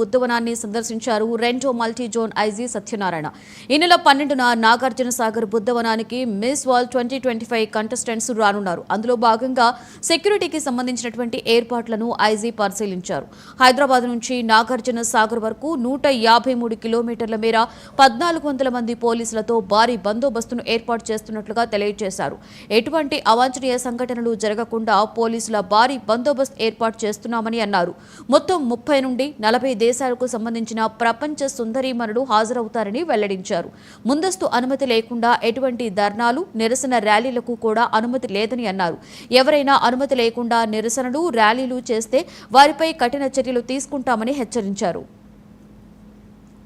బుద్ధవనాన్ని సందర్శించారు రెండో multi zone IG Satyanarayana. ఈ నెల 12న నాగార్జున సాగర్ బుద్ధవనానికి మిస్ వరల్డ్ 2025 కంటెస్టెంట్స్ రానున్నారు. అందులో భాగంగా సెక్యూరిటీకి సంబంధించినటువంటి ఏర్పాట్లను ఐజీ పరిశీలించారు. హైదరాబాద్ నుంచి నాగార్జున సాగర్ వరకు 153 కిలోమీటర్ల మేర 1400 మంది పోలీసులతో భారీ బందోబస్తును ఏర్పాటు చేస్తున్నట్లుగా తెలియజేశారు. ఎటువంటి అవాంఛనీయ సంఘటనలు జరగకుండా పోలీసుల భారీ బందోబస్తు ఏర్పాటు చేస్తున్నామని అన్నారు. మొత్తం 30 నుండి 40 దేశాలకు సంబంధించిన ప్రపంచ సుందరీమణులు హాజరవుతారని వెల్లడించారు. ముందస్తు అనుమతి లేకుండా ఎటువంటి ధర్నాలు, నిరసన ర్యాలీలకు కూడా అనుమతి లేదని అన్నారు. ఎవరైనా అనుమతి లేకుండా నిరసనలు, ర్యాలీలు చేస్తే వారిపై కఠిన చర్యలు తీసుకుంటామని హెచ్చరించారు.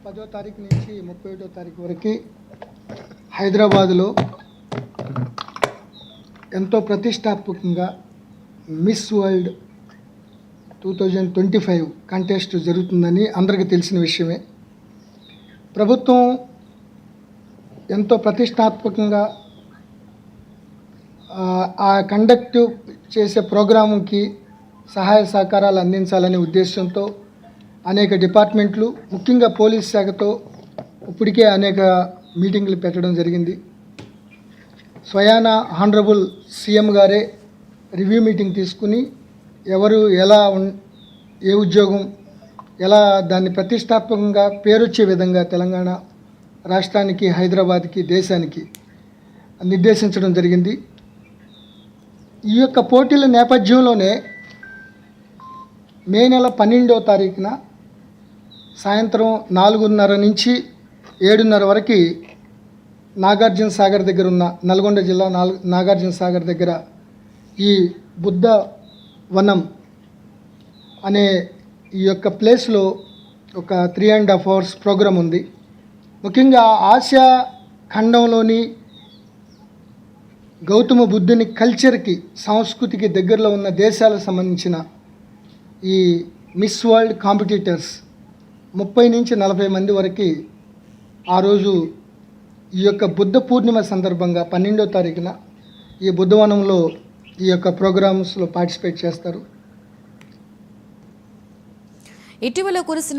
10వ తారీఖు నుంచి 31వ తారీఖు వరకు హైదరాబాదులో ఎంతో ప్రతిష్టాత్మకంగా మిస్ వరల్డ్ 2025 కంటెస్ట్ జరుగుతుందని అందరికీ తెలిసిన విషయమే. ప్రభుత్వం ఎంతో ప్రతిష్టాత్మకంగా ఆ కండక్ట్ చేసే ప్రోగ్రాముకి సహాయ సహకారాలు అందించాలనే ఉద్దేశంతో అనేక డిపార్ట్మెంట్లు, ముఖ్యంగా పోలీస్ శాఖతో ఇప్పటికే అనేక మీటింగ్లు పెట్టడం జరిగింది. స్వయాన హానరబుల్ సీఎం గారే రివ్యూ మీటింగ్ తీసుకుని ఎవరు ఎలా ఏ ఉద్యోగం ఎలా దాన్ని ప్రతిష్టాత్మకంగా పేరొచ్చే విధంగా తెలంగాణ రాష్ట్రానికి, హైదరాబాద్కి, దేశానికి నిర్దేశించడం జరిగింది. ఈ యొక్క పోటీల నేపథ్యంలోనే మే నెల 12వ తారీఖున సాయంత్రం 4:30 నుంచి 7:30 వరకు నాగార్జున సాగర్ దగ్గర ఉన్న నల్గొండ జిల్లా నాగార్జున సాగర్ దగ్గర ఈ బుద్ధ వనం అనే ఈ యొక్క ప్లేస్లో ఒక 3.5 hours ప్రోగ్రాం ఉంది. ముఖ్యంగా ఆసియా ఖండంలోని గౌతమ బుద్ధుని కల్చర్కి, సంస్కృతికి దగ్గరలో ఉన్న దేశాలకు సంబంధించిన ఈ మిస్ వరల్డ్ కాంపిటీటర్స్ 30 నుంచి 40 మంది వరకు ఆ రోజు ఈ యొక్క బుద్ధ పూర్ణిమ సందర్భంగా 12వ తారీఖున ఈ బుద్ధవనంలో ఈ యొక్క ప్రోగ్రామ్స్లో పార్టిసిపేట్ చేస్తారు. ఇటీవల కురిసిన